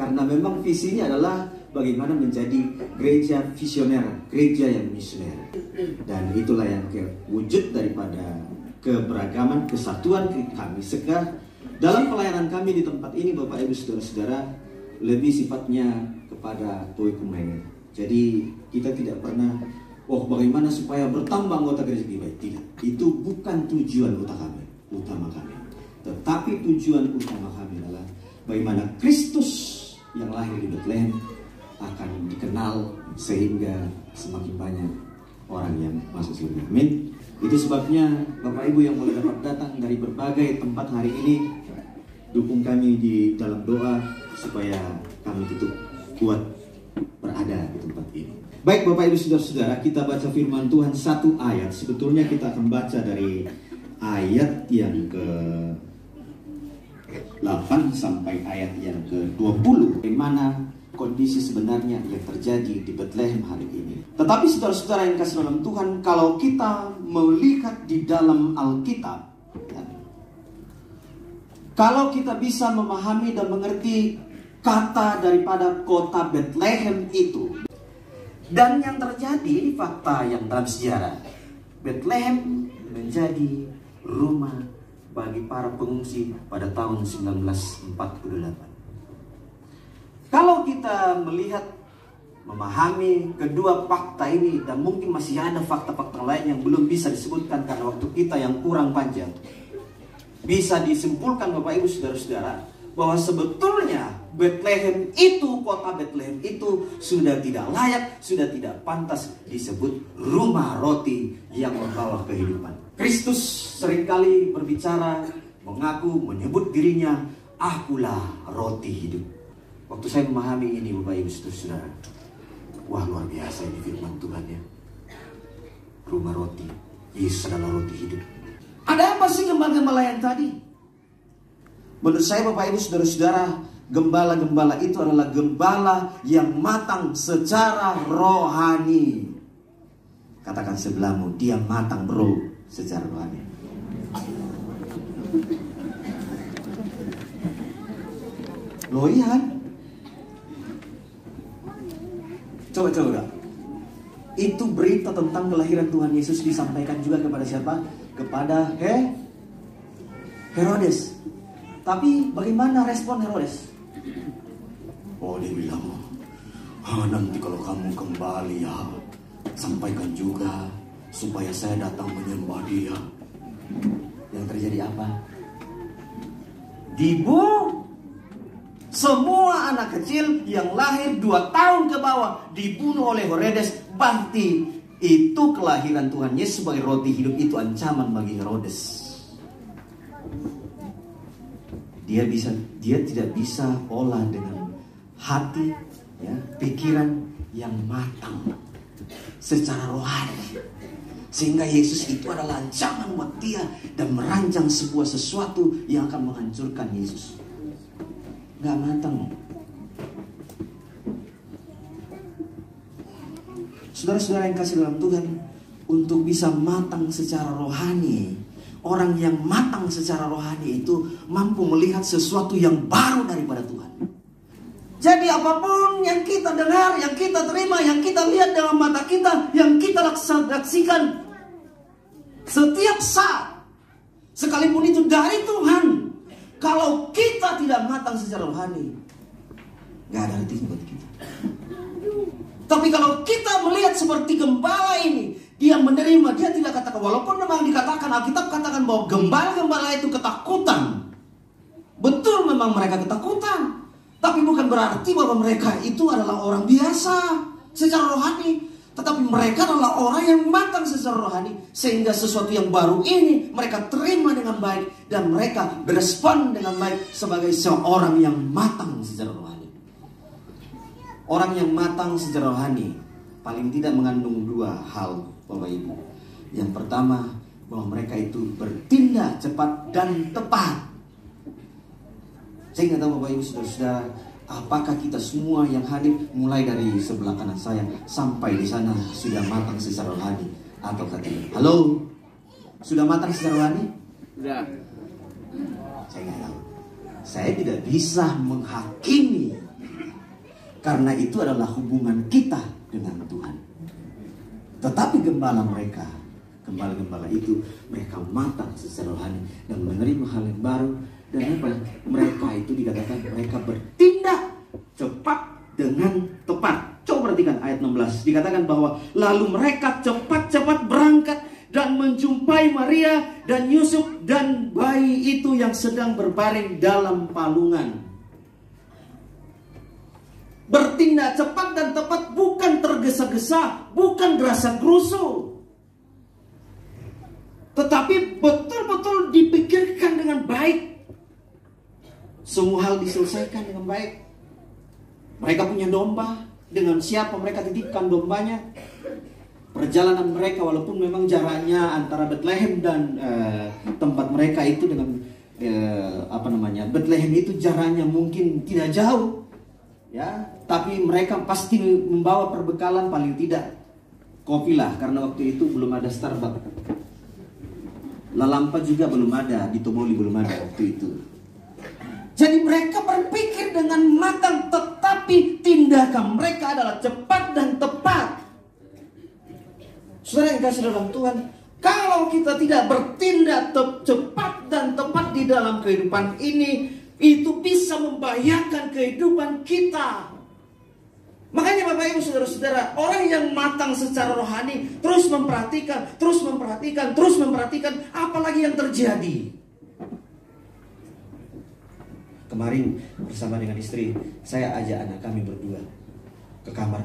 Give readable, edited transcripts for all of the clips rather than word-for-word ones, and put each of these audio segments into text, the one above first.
Karena memang visinya adalah bagaimana menjadi gereja visioner, gereja yang misioner. Dan itulah yang wujud daripada keberagaman, kesatuan kami. Sekarang dalam pelayanan kami di tempat ini, Bapak Ibu Saudara-saudara, lebih sifatnya kepada toikumene. Jadi kita tidak pernah, bagaimana supaya bertambah anggota gereja kita. Tidak, itu bukan tujuan utama kami. Tetapi tujuan utama kami adalah bagaimana Kristus yang lahir di Bethlehem akan dikenal sehingga semakin banyak orang yang masuk surga. Amin. Itu sebabnya Bapak Ibu yang boleh dapat datang dari berbagai tempat hari ini, dukung kami di dalam doa supaya kami tetap kuat berada di tempat ini. Baik Bapak Ibu Saudara-saudara, kita baca firman Tuhan satu ayat. Sebetulnya kita akan baca dari ayat yang ke-8 sampai ayat yang ke-20. Bagaimana kondisi sebenarnya yang terjadi di Bethlehem hari ini. Tetapi saudara-saudara yang kasih dalam Tuhan, kalau kita melihat di dalam Alkitab, kalau kita bisa memahami dan mengerti kata daripada kota Bethlehem itu, dan yang terjadi fakta yang dalam sejarah, Bethlehem menjadi rumah bagi para pengungsi pada tahun 1948. Kalau kita melihat, memahami kedua fakta ini, dan mungkin masih ada fakta-fakta lain yang belum bisa disebutkan karena waktu kita yang kurang panjang, bisa disimpulkan Bapak Ibu Saudara-saudara bahwa sebetulnya Bethlehem itu, kota Bethlehem itu sudah tidak layak, sudah tidak pantas disebut rumah roti yang membawa kehidupan. Kristus seringkali berbicara, mengaku, menyebut dirinya, akulah roti hidup. Waktu saya memahami ini Bapak Ibu Saudara, wah luar biasa ini firman Tuhan ya. Rumah roti, Yesus adalah roti hidup. Ada apa sih gembala-gembala yang tadi? Menurut saya Bapak Ibu Saudara-saudara, gembala-gembala itu adalah gembala yang matang secara rohani. Katakan sebelahmu, dia matang bro secara rohani. Loh iya. Coba. Itu berita tentang kelahiran Tuhan Yesus disampaikan juga kepada siapa? Kepada Herodes. Tapi bagaimana respon Herodes? Oh, dia bilang, nanti kalau kamu kembali ya, sampaikan juga supaya saya datang menyembah dia. Yang terjadi apa? Dibunuh. Semua anak kecil yang lahir 2 tahun ke bawah dibunuh oleh Herodes. Berarti itu kelahiran Tuhan Yesus sebagai roti hidup itu ancaman bagi Herodes. Dia tidak bisa olah dengan hati, ya, pikiran yang matang secara rohani, sehingga Yesus itu adalah ancaman buat dia dan merancang sebuah sesuatu yang akan menghancurkan Yesus. Gak matang. Saudara-saudara yang kasih dalam Tuhan, untuk bisa matang secara rohani, orang yang matang secara rohani itu mampu melihat sesuatu yang baru daripada Tuhan. Jadi apapun yang kita dengar, yang kita terima, yang kita lihat dengan mata kita, yang kita saksikan setiap saat, sekalipun itu dari Tuhan, kalau kita tidak matang secara rohani, gak ada artinya buat kita. Tapi kalau kita melihat seperti gembala ini, dia menerima, dia tidak katakan, walaupun memang dikatakan, Alkitab katakan bahwa gembala-gembala itu ketakutan. Betul memang mereka ketakutan. Tapi bukan berarti bahwa mereka itu adalah orang biasa secara rohani. Tetapi mereka adalah orang yang matang secara rohani, sehingga sesuatu yang baru ini mereka terima dengan baik, dan mereka berespon dengan baik sebagai seorang yang matang secara rohani. Orang yang matang secara rohani paling tidak mengandung 2 hal, Bapak Ibu. Yang pertama, bahwa mereka itu bertindak cepat dan tepat. Saya nggak tahu Bapak Ibu Saudara-saudara, apakah kita semua yang hadir mulai dari sebelah kanan saya sampai di sana sudah matang secara rohani atau tidak? Halo, sudah matang secara rohani? Sudah. Saya nggak tahu. Saya tidak bisa menghakimi Karena itu adalah hubungan kita dengan Tuhan. Tetapi gembala-gembala itu mereka matang secara rohani dan menerima hal yang baru. Dan apa? Mereka itu dikatakan mereka bertindak cepat dengan tepat. Coba perhatikan ayat 16. Dikatakan bahwa lalu mereka cepat-cepat berangkat dan menjumpai Maria dan Yusuf dan bayi itu yang sedang berbaring dalam palungan. Bertindak cepat dan tepat, bukan tergesa-gesa, bukan gerasa-gerusu, tetapi betul-betul dipikirkan dengan baik. Semua hal diselesaikan dengan baik. Mereka punya domba, dengan siapa mereka titipkan dombanya. Perjalanan mereka walaupun memang jaraknya antara Bethlehem dan tempat mereka itu dengan Bethlehem itu jaraknya mungkin tidak jauh, ya. Tapi mereka pasti membawa perbekalan, paling tidak kopi lah, karena waktu itu belum ada Starbucks. Lalampa juga belum ada, di Tomoli belum ada waktu itu. Jadi mereka berpikir dengan matang, tetapi tindakan mereka adalah cepat dan tepat. Saudara yang kasih dalam Tuhan, kalau kita tidak bertindak cepat dan tepat di dalam kehidupan ini, itu bisa membahayakan kehidupan kita. Makanya Bapak Ibu Saudara-saudara, orang yang matang secara rohani terus memperhatikan, apalagi yang terjadi. Kemarin bersama dengan istri, saya ajak anak kami berdua ke kamar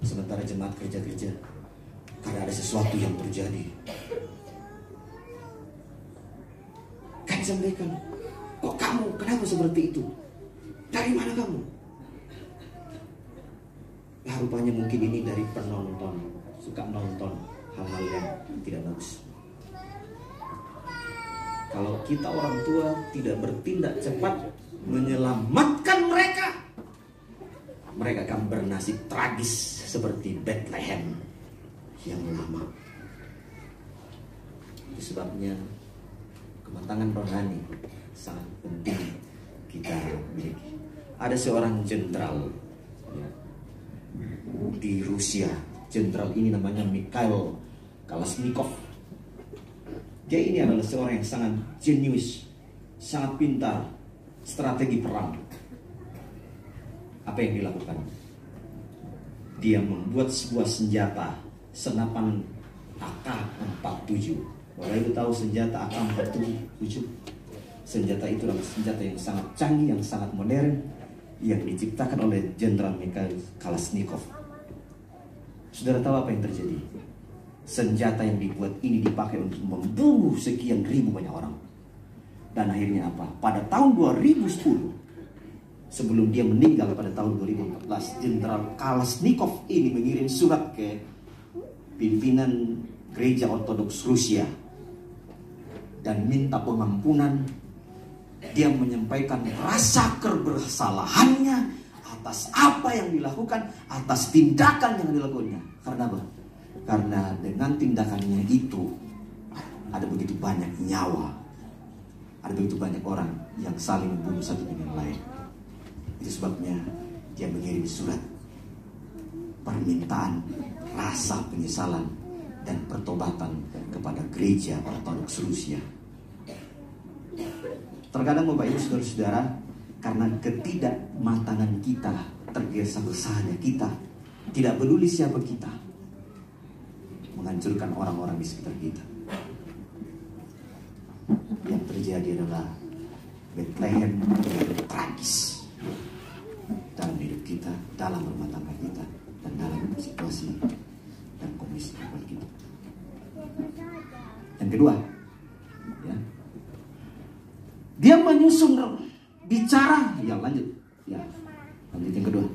sementara jemaat kerja-kerja, karena ada sesuatu yang terjadi. Kami sampaikan, kok kamu, kenapa seperti itu? Dari mana kamu? Ya, rupanya mungkin ini dari penonton, suka nonton hal-hal yang tidak bagus. Kalau kita orang tua tidak bertindak cepat menyelamatkan mereka, mereka akan bernasib tragis seperti Bethlehem yang lama. Itu sebabnya kematangan rohani sangat penting kita miliki. Ada seorang jenderal, ya, di Rusia. Jenderal ini namanya Mikhail Kalashnikov. Dia ini adalah seorang yang sangat jenius, sangat pintar, strategi perang. Apa yang dilakukan? Dia membuat sebuah senjata, senapan AK-47. Bapak Ibu tahu senjata AK-47? Senjata itu adalah senjata yang sangat canggih, yang sangat modern, yang diciptakan oleh Jenderal Mikhail Kalashnikov. Saudara tahu apa yang terjadi? Senjata yang dibuat ini dipakai untuk membunuh sekian ribu banyak orang. Dan akhirnya apa? Pada tahun 2010, sebelum dia meninggal pada tahun 2014, Jenderal Kalashnikov ini mengirim surat ke pimpinan Gereja Ortodoks Rusia dan minta pengampunan. Dia menyampaikan rasa kebersalahannya atas apa yang dilakukan, atas tindakan yang dilakukannya. Karena apa? Karena dengan tindakannya itu ada begitu banyak nyawa, ada begitu banyak orang yang saling membunuh satu dengan lain. Itu sebabnya dia mengirim surat permintaan rasa penyesalan dan pertobatan kepada Gereja Ortodoks Rusia. Terkadang Bapak Ibu Saudara-saudara, karena ketidakmatangan kita, tergesa-gesanya kita, tidak peduli siapa kita, menghancurkan orang-orang di sekitar kita. Yang terjadi adalah Bethlehem yang tragis dalam hidup kita, dalam rumah tangga kita, dan dalam situasi dan kondisi kehidupan kita. Yang kedua, ya, dia menyusun bicara, lanjut yang kedua.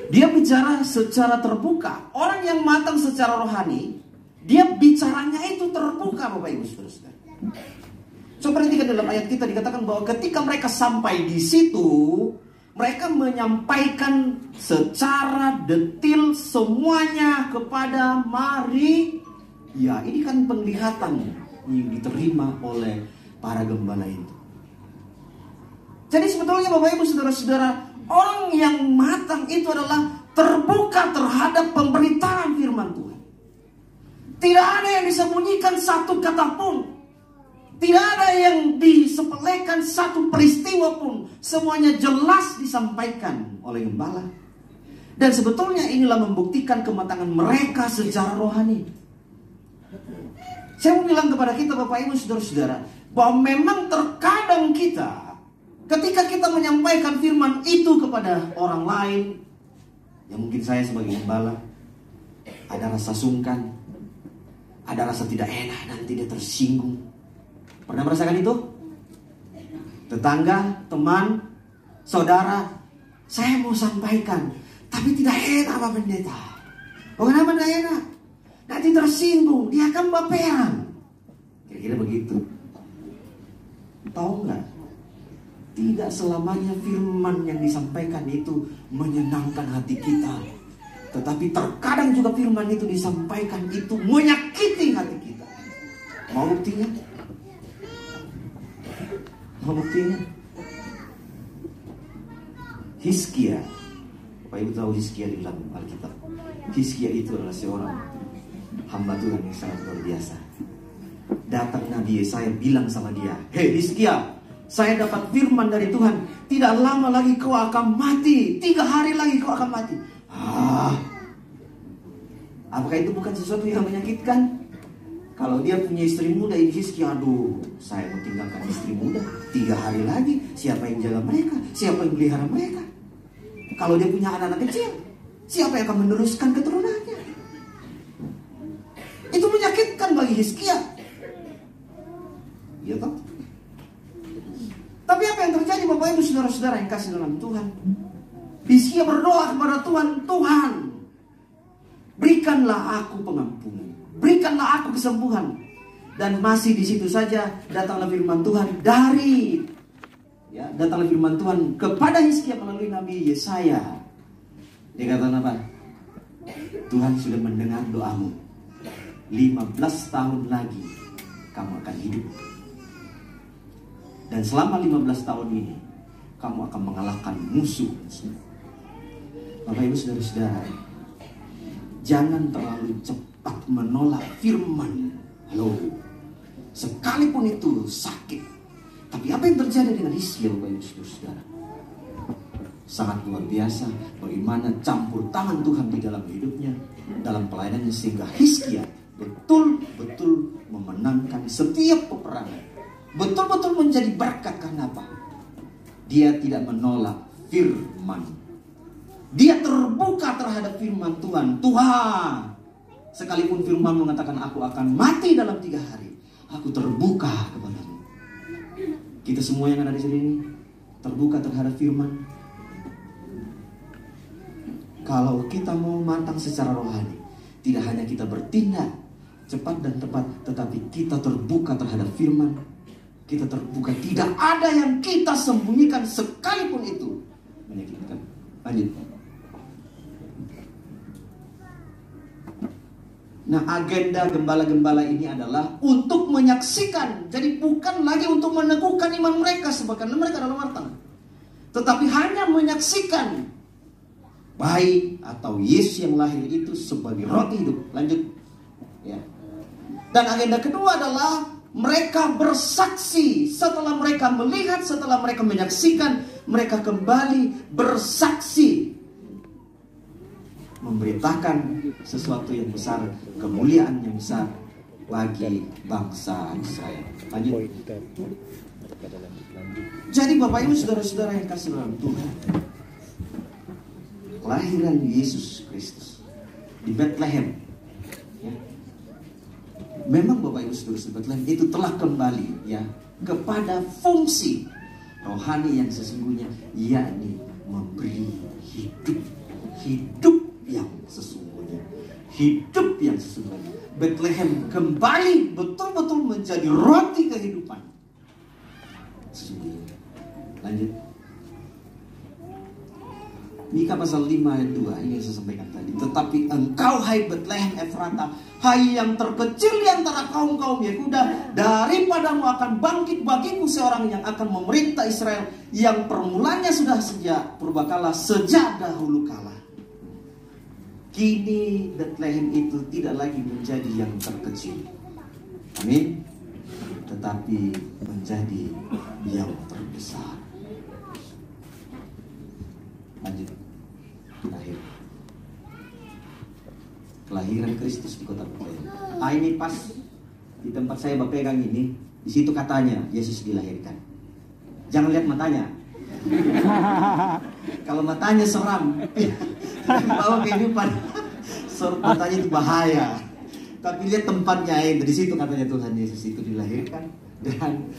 Dia bicara secara terbuka. Orang yang matang secara rohani, dia bicaranya itu terbuka, Bapak Ibu Saudara-saudara. Coba perhatikan dalam ayat kita dikatakan bahwa ketika mereka sampai di situ, mereka menyampaikan secara detail semuanya kepada Maria. Ya, ini kan penglihatan yang diterima oleh para gembala itu. Jadi sebetulnya Bapak Ibu Saudara-saudara, Orang yang matang itu adalah terbuka terhadap pemberitaan firman Tuhan. Tidak ada yang disembunyikan satu kata pun. Tidak ada yang disepelekan satu peristiwa pun. Semuanya jelas disampaikan oleh gembala. Dan sebetulnya inilah membuktikan kematangan mereka secara rohani. Saya mau bilang kepada kita Bapak Ibu Saudara-saudara, bahwa memang terkadang kita, ketika kita menyampaikan firman itu kepada orang lain, yang mungkin saya sebagai gembala, ada rasa sungkan, ada rasa tidak enak dan tidak tersinggung. Pernah merasakan itu? Tetangga, teman, saudara, saya mau sampaikan, tapi tidak enak Pak Pendeta. Oh, kenapa tidak enak? Nanti tersinggung, dia akan baperan. Kira-kira begitu. Tahu nggak? Tidak selamanya firman yang disampaikan itu menyenangkan hati kita. Tetapi terkadang juga firman itu disampaikan itu menyakiti hati kita. Mau buktinya? Mau buktinya? Hizkia. Bapak Ibu tahu Hizkia di dalam Alkitab. Hizkia itu adalah seorang hamba Tuhan yang sangat luar biasa. Datang Nabi Yesaya bilang sama dia, "Hei Hizkia, saya dapat firman dari Tuhan. Tidak lama lagi kau akan mati. 3 hari lagi kau akan mati." Apakah itu bukan sesuatu yang menyakitkan? Kalau dia punya istri muda, ini Hizkia, aduh, saya mau tinggalkan istri muda. 3 hari lagi, siapa yang jaga mereka? Siapa yang pelihara mereka? Kalau dia punya anak-anak kecil, siapa yang akan meneruskan keturunannya? Itu menyakitkan bagi Hizkia. Ya toh? Tapi apa yang terjadi Bapak Ibu Saudara-saudara yang kasih dalam Tuhan? Hizkia berdoa kepada Tuhan, "Tuhan, berikanlah aku pengampunan, berikanlah aku kesembuhan." Dan masih di situ saja datanglah firman Tuhan datanglah firman Tuhan kepada Hizkia melalui Nabi Yesaya. Dia kata apa? "Tuhan sudah mendengar doamu. 15 tahun lagi kamu akan hidup. Dan selama 15 tahun ini kamu akan mengalahkan musuh." Bapak Ibu Saudara-saudara, jangan terlalu cepat menolak firman. Sekalipun itu sakit. Tapi apa yang terjadi dengan Hizkia Bapak Ibu Saudara? Sangat luar biasa bagaimana campur tangan Tuhan di dalam hidupnya, dalam pelayanannya, sehingga Hizkia betul-betul memenangkan setiap peperangan. Betul-betul menjadi berkat. Karena apa? Dia tidak menolak firman. Dia terbuka terhadap firman Tuhan. Tuhan, sekalipun firman mengatakan aku akan mati dalam 3 hari, aku terbuka kepadamu. Kita semua yang ada di sini terbuka terhadap firman. Kalau kita mau matang secara rohani, tidak hanya kita bertindak cepat dan tepat, tetapi kita terbuka terhadap firman. Kita terbuka, tidak ada yang kita sembunyikan sekalipun itu menyakitkan. Lanjut. Nah, agenda gembala-gembala ini adalah untuk menyaksikan. Jadi bukan lagi untuk meneguhkan iman mereka sebagai mereka adalah matang, tetapi hanya menyaksikan bayi atau Yesus yang lahir itu sebagai roti hidup. Lanjut. Ya. Dan agenda kedua adalah mereka bersaksi. Setelah mereka melihat, setelah mereka menyaksikan, mereka kembali bersaksi, memberitakan sesuatu yang besar, kemuliaan yang besar bagi bangsa Israel. Lanjut. Jadi Bapak Ibu Saudara-saudara yang kasih dalam Tuhan, kelahiran Yesus Kristus di Bethlehem, ya, memang Bapak Ibu Saudara-saudara, Bethlehem itu telah kembali, ya, kepada fungsi rohani yang sesungguhnya, yakni memberi hidup yang sesungguhnya, hidup yang sesungguhnya. Bethlehem kembali betul-betul menjadi roti kehidupan sesungguhnya. Lanjut. Mika pasal 5 ayat 2, ini yang saya sampaikan tadi. Tetapi engkau hai Betlehem Efrata, hai yang terkecil di antara kaum-kaum Yehuda, daripadamu akan bangkit bagiku seorang yang akan memerintah Israel, yang permulanya sudah sejak purbakala, sejak dahulu kala. Kini Betlehem itu tidak lagi menjadi yang terkecil, amin, tetapi menjadi yang terbesar. Lanjut. Kelahiran Kristus di kota Betlehem. Ini pas di tempat saya berpegang ini, di situ katanya Yesus dilahirkan. Jangan lihat matanya. Kalau matanya seram, bawa kehidupan, matanya itu bahaya. Tapi lihat tempatnya, di situ katanya Tuhan Yesus itu dilahirkan. Dan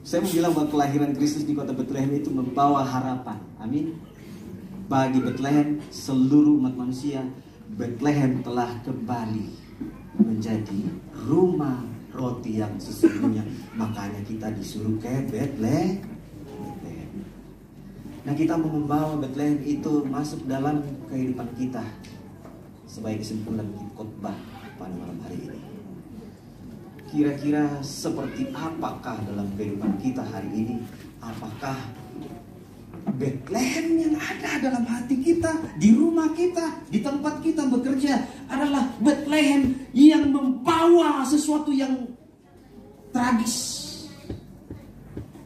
saya mau bilang bahwa kelahiran Kristus di kota Betlehem itu membawa harapan, amin. Bagi Betlehem, seluruh umat manusia, Betlehem telah kembali menjadi rumah roti yang sesungguhnya. Makanya kita disuruh ke Betlehem. Nah, kita mau membawa Betlehem itu masuk dalam kehidupan kita sebagai kesimpulan khotbah pada malam hari ini. Kira-kira seperti apakah dalam kehidupan kita hari ini? Apakah Betlehem yang ada dalam hati kita, di rumah kita, di tempat kita bekerja adalah Betlehem yang membawa sesuatu yang tragis,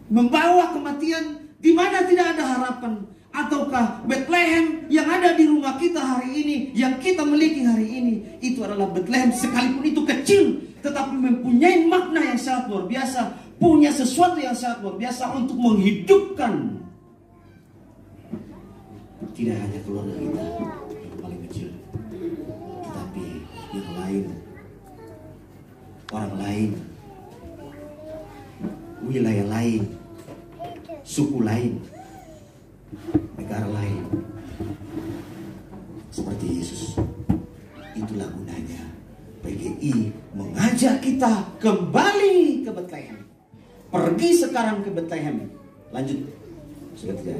membawa kematian di mana tidak ada harapan? Ataukah Betlehem yang ada di rumah kita hari ini, yang kita miliki hari ini, itu adalah Betlehem sekalipun itu kecil, tetapi mempunyai makna yang sangat luar biasa, punya sesuatu yang sangat luar biasa untuk menghidupkan tidak hanya keluarga kita yang paling kecil, tetapi yang lain, orang lain, wilayah lain, suku lain, negara lain. Seperti Yesus. Itulah gunanya PGI mengajak kita kembali ke Betlehem. Pergi sekarang ke Betlehem. Lanjut. Sudah tidak.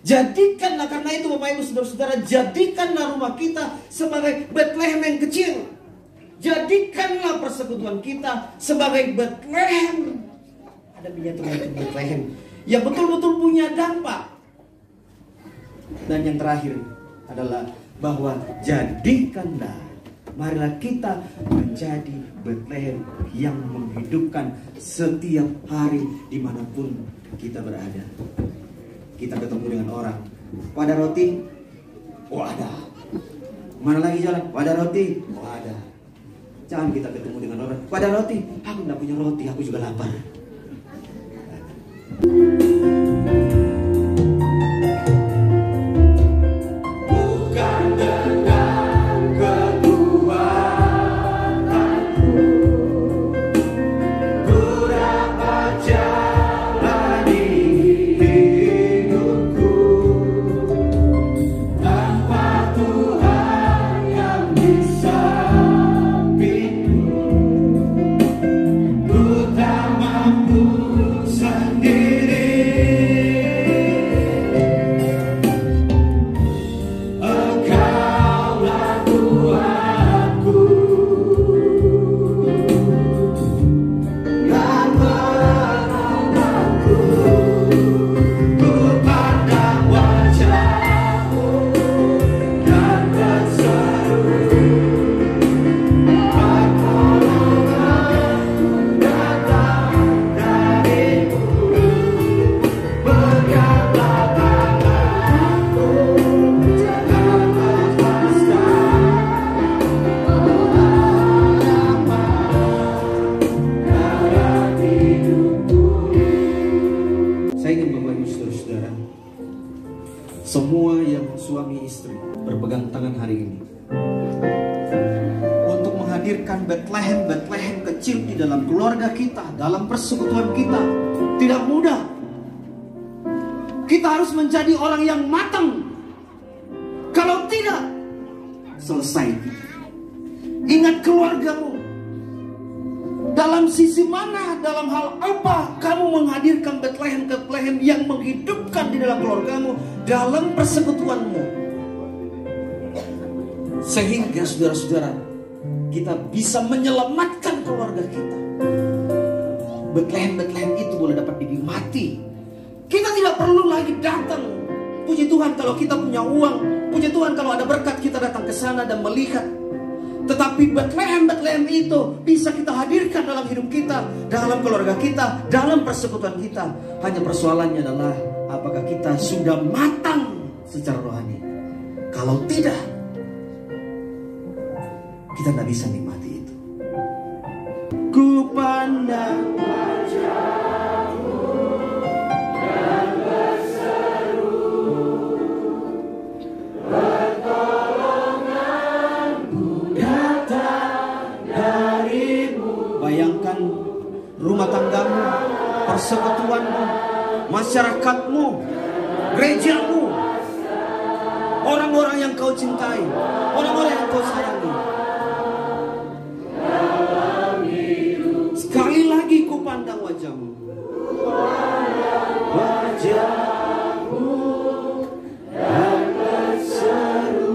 Jadikanlah, karena itu Bapak Ibu Saudara-saudara, jadikanlah rumah kita sebagai Betlehem yang kecil. Jadikanlah persekutuan kita sebagai Betlehem. Ada miniatur Betlehem yang betul-betul punya dampak. Dan yang terakhir adalah bahwa jadikanlah, marilah kita menjadi Betlehem yang menghidupkan setiap hari dimanapun kita berada. Kita ketemu dengan orang, "Ada roti?" "Oh ada." "Mana lagi jalan?" "Ada roti?" "Oh ada." Jangan kita ketemu dengan orang, "Ada roti?" "Aku tidak punya roti, aku juga lapar." Semua yang suami istri berpegang tangan hari ini untuk menghadirkan Betlehem kecil di dalam keluarga kita, dalam persekutuan kita. Tidak mudah. Kita harus menjadi orang yang matang. Kalau tidak, selesai. Ingat keluargamu. Dalam sisi mana, dalam hal apa kamu menghadirkan Betlehem yang menghidupkan di dalam keluargamu, dalam persekutuanmu. Sehingga saudara-saudara, kita bisa menyelamatkan keluarga kita. Bethlehem itu boleh dapat dinikmati. Kita tidak perlu lagi datang. Puji Tuhan kalau kita punya uang. Puji Tuhan kalau ada berkat kita datang ke sana dan melihat. Tetapi Bethlehem itu bisa kita hadirkan dalam hidup kita, dalam keluarga kita, dalam persekutuan kita. Hanya persoalannya adalah apakah kita sudah matang secara rohani. Kalau tidak, kita tidak bisa nikmati itu. Ku pandang wajah-Mu dan berseru, pertolongan-Ku datang dari-Mu. Bayangkan rumah tanggamu, persekutuanmu, masyarakatmu, gerejamu, orang-orang yang kau cintai, orang-orang yang kau sayangi. Sekali lagi ku pandang wajah-Mu, wajah-Mu dan berseru,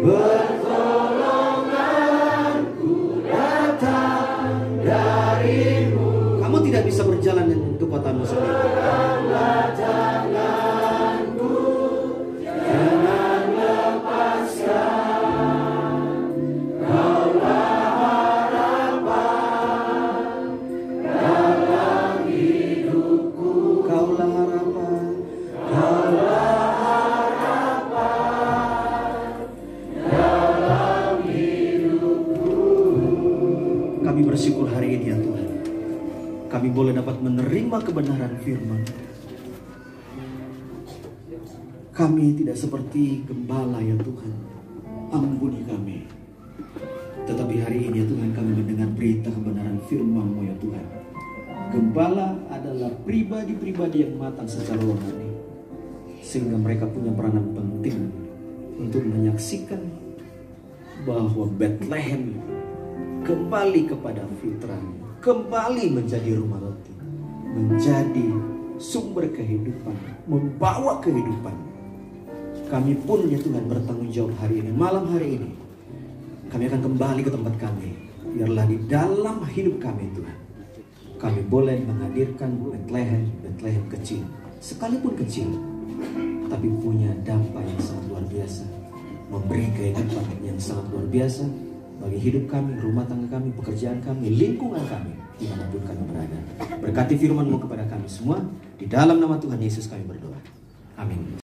pertolongan-Ku datang dari-Mu. Kamu tidak bisa berjalan dengan kekuatanmu sendiri. Kami bersyukur hari ini ya Tuhan, kami boleh dapat menerima kebenaran firman. Kami tidak seperti gembala ya Tuhan, ampuni kami. Tetapi hari ini ya Tuhan, kami mendengar berita kebenaran firman-Mu ya Tuhan. Gembala adalah pribadi-pribadi yang matang secara rohani, sehingga mereka punya peranan penting untuk menyaksikan bahwa Bethlehem kembali kepada fitrahnya, kembali menjadi rumah roti, menjadi sumber kehidupan, membawa kehidupan. Kami pun ya Tuhan bertanggung jawab hari ini, malam hari ini. Kami akan kembali ke tempat kami. Biarlah di dalam hidup kami Tuhan, kami boleh menghadirkan Bethlehem kecil, sekalipun kecil, tapi punya dampak yang sangat luar biasa, memberi kehidupan yang sangat luar biasa bagi hidup kami, rumah tangga kami, pekerjaan kami, lingkungan kami, dimanapun kami berada. Berkati firman-Mu kepada kami semua. Di dalam nama Tuhan Yesus kami berdoa. Amin.